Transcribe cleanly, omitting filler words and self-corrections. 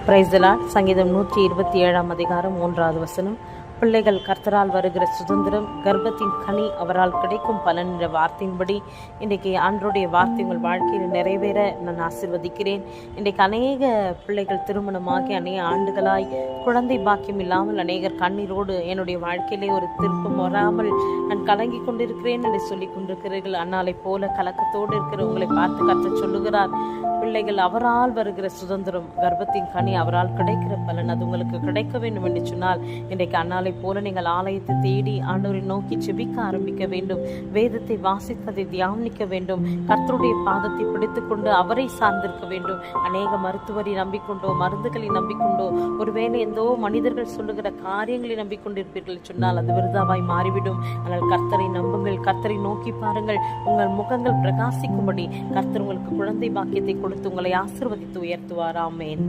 Praise the Lord. சங்கீதம் 127 அதிகாரம் 1வது வசனம். பிள்ளைகள் கர்த்தரால் வருகிற சுதந்திரம், கர்ப்பத்தின் கனி அவரால் கிடைக்கும் பலன் என்ற வார்த்தையின்படி இன்றைக்கு ஆண்டவருடைய வார்த்தை உங்கள் வாழ்க்கையில் நிறைவேற நான் ஆசீர்வதிக்கிறேன். இன்றைக்கு அநேக பிள்ளைகள் திருமணமாகி அநேக ஆண்டுகளாய் குழந்தை பாக்கியம் இல்லாமல் அநேகர் கண்ணீரோடு என்னுடைய வாழ்க்கையிலே ஒரு திருப்பம் வராமல் நான் கலங்கி கொண்டிருக்கிறேன் என்று சொல்லி கொண்டிருக்கிறீர்கள். அன்னாலை போல கலக்கத்தோடு இருக்கிற உங்களை பார்த்து கர்த்தர் சொல்லுகிறார், பிள்ளைகள் அவரால் வருகிற சுதந்திரம், கர்ப்பத்தின் கனி அவரால் கிடைக்கிற பலன் அது உங்களுக்கு கிடைக்க வேண்டும் என்று சொன்னால் இன்றைக்கு அன்னாலை போல நீங்கள் ஆலயத்தை தேடி ஆண்டவரை நோக்கி செபிக்க ஆரம்பிக்க வேண்டும். வேதத்தை வாசித்ததை தியானிக்க வேண்டும். கர்த்தருடைய பாதத்தை பிடித்துக்கொண்டு அவரை சார்ந்திருக்க வேண்டும். அநேக மருத்துவரை நம்பிக்கொண்டோ, மருந்துகளை நம்பிக்கொண்டோ, ஒருவேளை எந்தோ மனிதர்கள் சொல்லுகிற காரியங்களை நம்பிக்கொண்டிருப்பீர்கள் சொன்னால் அது விருதாவாய் மாறிவிடும். ஆனால் கர்த்தரை நம்புங்கள், கர்த்தரை நோக்கி பாருங்கள். உங்கள் முகங்கள் பிரகாசிக்கும்படி கர்த்தர் உங்களுக்கு குழந்தை பாக்கியத்தை கொடுத்து உங்களை ஆசீர்வதித்து உயர்த்துவார். ஆமென்.